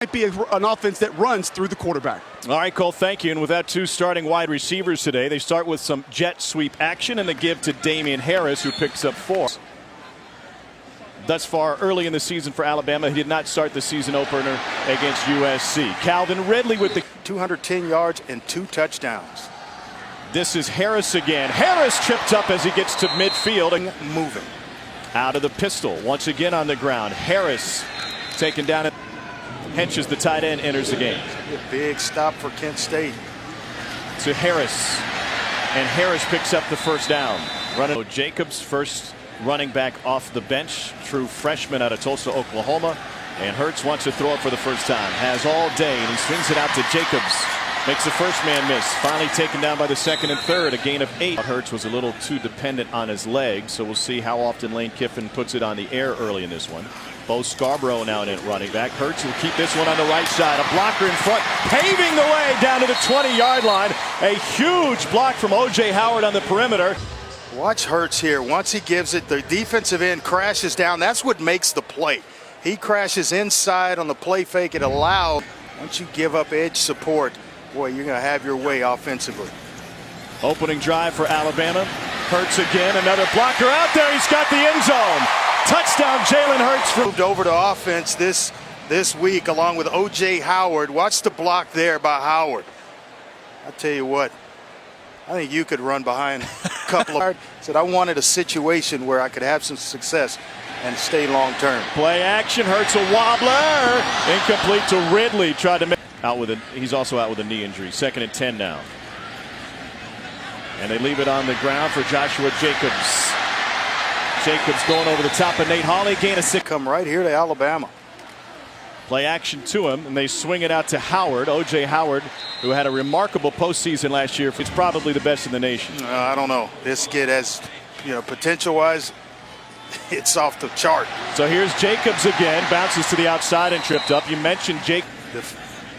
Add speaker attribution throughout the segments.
Speaker 1: Might be an offense that runs through the quarterback.
Speaker 2: All right, Cole, thank you. And without two starting wide receivers today, they start with some jet sweep action and they give to Damien Harris, who picks up 4. Thus far, early in the season for Alabama, he did not start the season opener against USC. Calvin Ridley with the
Speaker 3: 210 yards and 2 touchdowns.
Speaker 2: This is Harris again. Harris tripped up as he gets to midfield and
Speaker 3: Moving.
Speaker 2: out of the pistol. Once again on the ground. Harris taken down. Henches, the tight end, enters the game.
Speaker 3: A big stop for Kent State.
Speaker 2: To Harris. And Harris picks up the first down. Running Jacobs, first running back off the bench. True freshman out of Tulsa, Oklahoma. And Hurts wants to throw it for the first time. Has all day, and he swings it out to Jacobs. Makes the first man miss. Finally taken down by the second and third. A gain of 8. Hurts was a little too dependent on his legs, so we'll see how often Lane Kiffin puts it on the air early in this one. Bo Scarborough now in running back. Hurts will keep this one on the right side. A blocker in front, paving the way down to the 20-yard line. A huge block from O.J. Howard on the perimeter.
Speaker 3: Watch Hurts here. Once he gives it, the defensive end crashes down. That's what makes the play. He crashes inside on the play fake. It allows. Once you give up edge support, boy, you're going to have your way offensively.
Speaker 2: Opening drive for Alabama. Hurts again. Another blocker out there. He's got the end zone. Touchdown, Jalen Hurts.
Speaker 3: Moved over to offense this week along with O.J. Howard. Watch the block there by Howard. I tell you what, I think you could run behind a couple of. Said I wanted a situation where I could have some success and stay long term.
Speaker 2: Play action. Hurts a wobbler. Incomplete to Ridley. Tried to make out with he's also out with a knee injury. 2nd and 10 now. And they leave it on the ground for Joshua Jacobs. Jacobs going over the top of Nate Hawley. Gain of 6.
Speaker 3: Come right here to Alabama.
Speaker 2: Play action to him, and they swing it out to Howard. O.J. Howard, who had a remarkable postseason last year. It's probably the best in the nation.
Speaker 3: I don't know. This kid has, potential-wise, it's off the chart.
Speaker 2: So here's Jacobs again. Bounces to the outside and tripped up. You mentioned Jake.
Speaker 3: The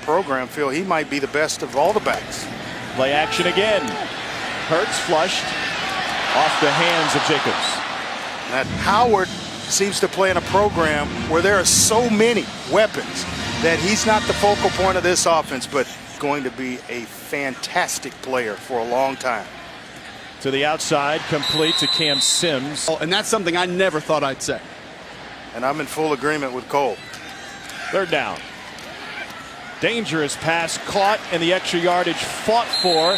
Speaker 3: program feel he might be the best of all the backs.
Speaker 2: Play action again. Hurts flushed off the hands of Jacobs.
Speaker 3: That Howard seems to play in a program where there are so many weapons that he's not the focal point of this offense, but going to be a fantastic player for a long time.
Speaker 2: To the outside, complete to Cam Sims.
Speaker 1: And that's something I never thought I'd say.
Speaker 3: And I'm in full agreement with Cole.
Speaker 2: 3rd down. Dangerous pass caught, and the extra yardage fought for.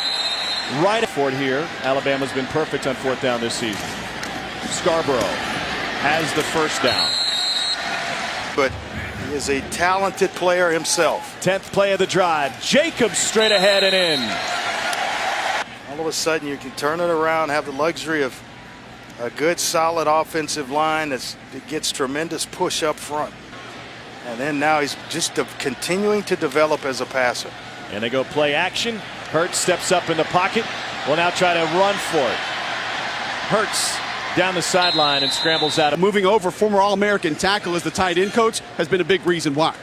Speaker 2: Right for it here. Alabama's been perfect on 4th down this season. Scarborough has the first down.
Speaker 3: But he is a talented player himself.
Speaker 2: 10th play of the drive. Jacobs straight ahead and in.
Speaker 3: All of a sudden you can turn it around, have the luxury of a good solid offensive line that gets tremendous push up front. And then now he's just continuing to develop as a passer.
Speaker 2: And they go play action. Hurts steps up in the pocket. Will now try to run for it. Hurts down the sideline and scrambles out.
Speaker 1: Moving over former All-American tackle as the tight end coach has been a big reason why.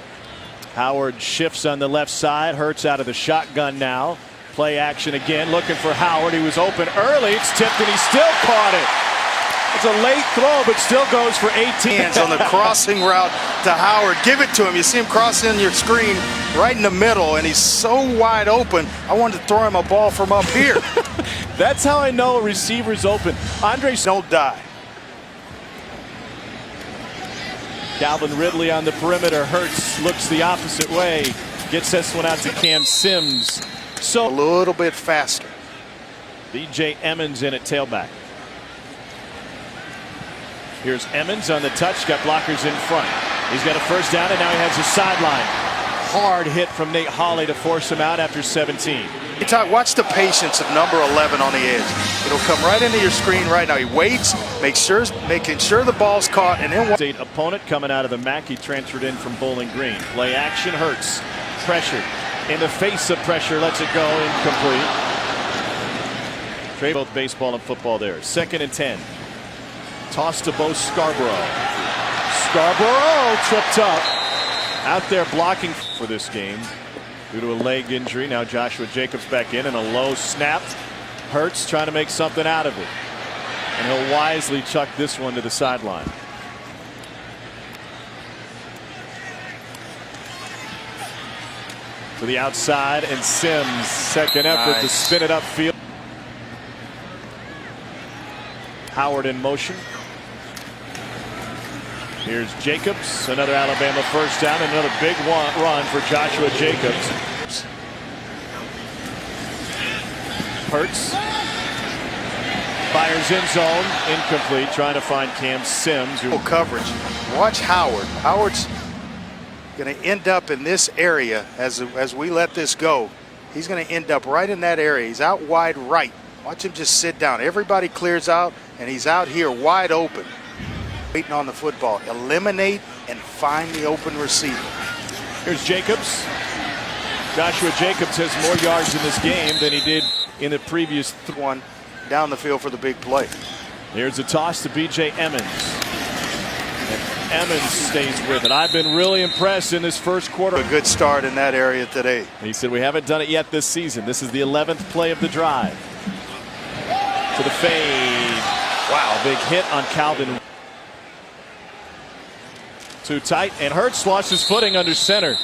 Speaker 2: Howard shifts on the left side. Hurts out of the shotgun now. Play action again, looking for Howard. He was open early. It's tipped and he still caught it. It's a late throw, but still goes for 18.
Speaker 3: Hands on the crossing route to Howard. Give it to him. You see him crossing your screen right in the middle, and he's so wide open. I wanted to throw him a ball from up here.
Speaker 2: That's how I know a receiver's open.
Speaker 3: Don't die.
Speaker 2: Calvin Ridley on the perimeter. Hurts looks the opposite way. Gets this one out to Cam Sims. So
Speaker 3: a little bit faster.
Speaker 2: B.J. Emmons in at tailback. Here's Emmons on the touch. Got blockers in front. He's got a first down, and now he has a sideline. Hard hit from Nate Hawley to force him out after 17.
Speaker 3: Watch the patience of number 11 on the edge. It'll come right into your screen right now. He waits, making sure the ball's caught, and then
Speaker 2: State opponent coming out of the MAC. He transferred in from Bowling Green. Play action. Hurts pressured. In the face of pressure, lets it go. Incomplete. Trade both baseball and football there. 2nd and 10. Toss to Bo Scarborough. Scarborough tripped up. Out there blocking for this game due to a leg injury. Now Joshua Jacobs back in, and a low snap. Hurts trying to make something out of it. And he'll wisely chuck this one to the sideline. to the outside, and Sims, second effort to spin it upfield. Howard in motion. Here's Jacobs, another Alabama first down, and another big run for Joshua Jacobs. Hurts fires in zone, incomplete, trying to find Cam Sims.
Speaker 3: Coverage. Watch Howard. Howard's going to end up in this area as we let this go. He's going to end up right in that area. He's out wide right. Watch him just sit down. Everybody clears out, and he's out here wide open. Waiting on the football. Eliminate and find the open receiver.
Speaker 2: Here's Jacobs. Joshua Jacobs has more yards in this game than he did in the previous
Speaker 3: one down the field for the big play.
Speaker 2: Here's a toss to B.J. Emmons. And Emmons stays with it. I've been really impressed in this first quarter.
Speaker 3: A good start in that area today.
Speaker 2: He said, we haven't done it yet this season. This is the 11th play of the drive. To the fade. Wow, big hit on Calvin. Too tight, and Hurts lost his footing under center.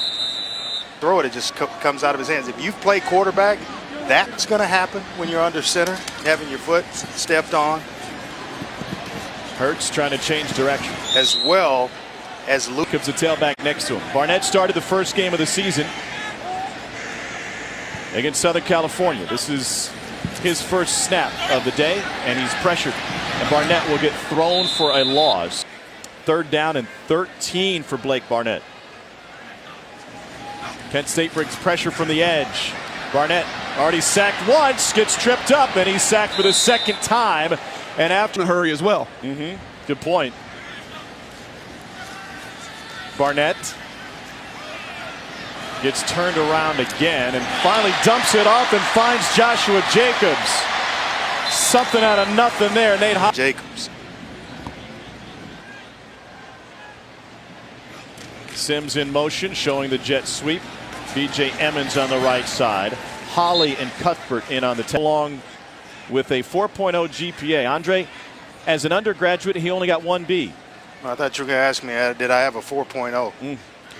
Speaker 3: Throw it just comes out of his hands. If you've played quarterback, that's going to happen when you're under center, having your foot stepped on.
Speaker 2: Hurts trying to change direction.
Speaker 3: As well as Luke.
Speaker 2: Comes the tailback next to him. Barnett started the first game of the season against Southern California. This is his first snap of the day, and he's pressured. And Barnett will get thrown for a loss. Third down and 13 for Blake Barnett. Kent State brings pressure from the edge. Barnett already sacked once, gets tripped up, and he's sacked for the second time. And after
Speaker 1: In a hurry as well.
Speaker 2: Good point. Barnett gets turned around again and finally dumps it off and finds Joshua Jacobs. Something out of nothing there. Nate
Speaker 3: Jacobs.
Speaker 2: Sims in motion, showing the jet sweep. B.J. Emmons on the right side. Holly and Cuthbert in on the along with a 4.0 GPA. Andre, as an undergraduate, he only got 1B.
Speaker 3: I thought you were going to ask me, did I have a 4.0? The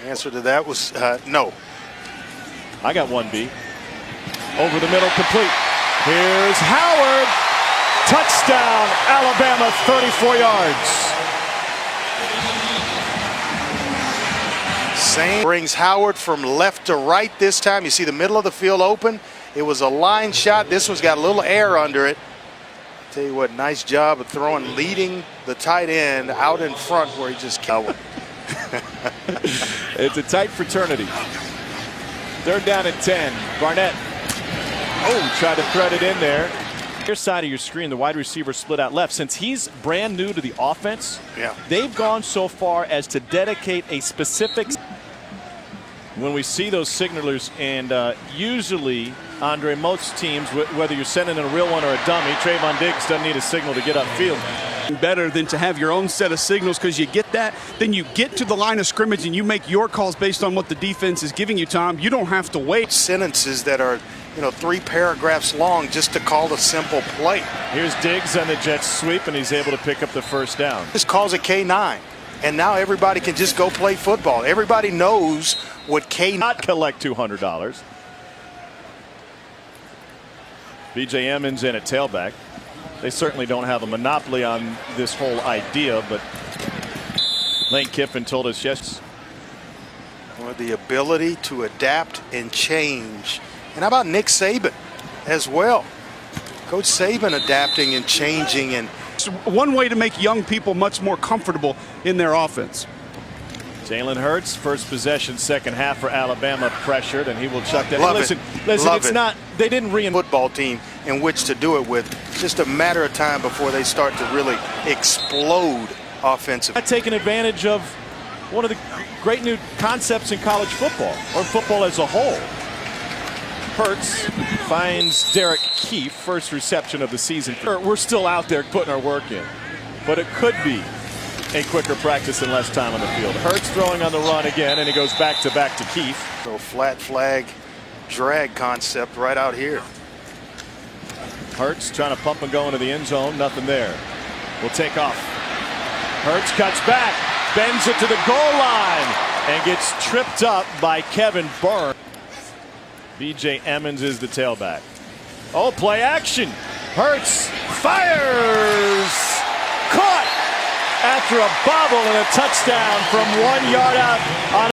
Speaker 3: answer to that was no.
Speaker 2: I got 1B. Over the middle, complete. Here's Howard. Touchdown, Alabama, 34 yards.
Speaker 3: Same brings Howard from left to right this time. You see the middle of the field open. It was a line shot. This one's got a little air under it. Tell you what, nice job of throwing, leading the tight end out in front where he just killed.
Speaker 2: It's a tight fraternity. Third down and 10. Barnett. Oh, tried to thread it in there. Your side of your screen, the wide receiver split out left. Since he's brand new to the offense, they've gone so far as to dedicate a specific. When we see those signalers, and usually, Andre, most teams, whether you're sending in a real one or a dummy, Trayvon Diggs doesn't need a signal to get upfield.
Speaker 1: Better than to have your own set of signals, because you get that, then you get to the line of scrimmage and you make your calls based on what the defense is giving you, Tom. You don't have to wait.
Speaker 3: Sentences that are, 3 paragraphs long just to call a simple play.
Speaker 2: Here's Diggs on the jet sweep, and he's able to pick up the first down.
Speaker 3: Just calls it K9, and now everybody can just go play football. Everybody knows what K9.
Speaker 2: Not collect $200. B.J. Emmons in at tailback. They certainly don't have a monopoly on this whole idea, but Lane Kiffin told us yes.
Speaker 3: Well, the ability to adapt and change. And how about Nick Saban as well? Coach Saban adapting and changing. And
Speaker 1: It's one way to make young people much more comfortable in their offense.
Speaker 2: Jalen Hurts, first possession, second half for Alabama, pressured, and he will chuck that.
Speaker 3: Listen,
Speaker 2: it's not. They didn't
Speaker 3: football team in which to do it with. It's just a matter of time before they start to really explode offensively.
Speaker 2: Taking advantage of one of the great new concepts in college football, or football as a whole. Hurts finds Derek Keefe, first reception of the season. We're still out there putting our work in, but it could be a quicker practice and less time on the field. Hurts throwing on the run again, and he goes back to Keefe.
Speaker 3: So flat flag drag concept right out here.
Speaker 2: Hurts trying to pump and go into the end zone. Nothing there. Will take off. Hurts cuts back, bends it to the goal line, and gets tripped up by Kevin Byrne. B.J. Emmons is the tailback. Oh, play action. Hurts fires. Caught after a bobble and a touchdown from 1 yard out on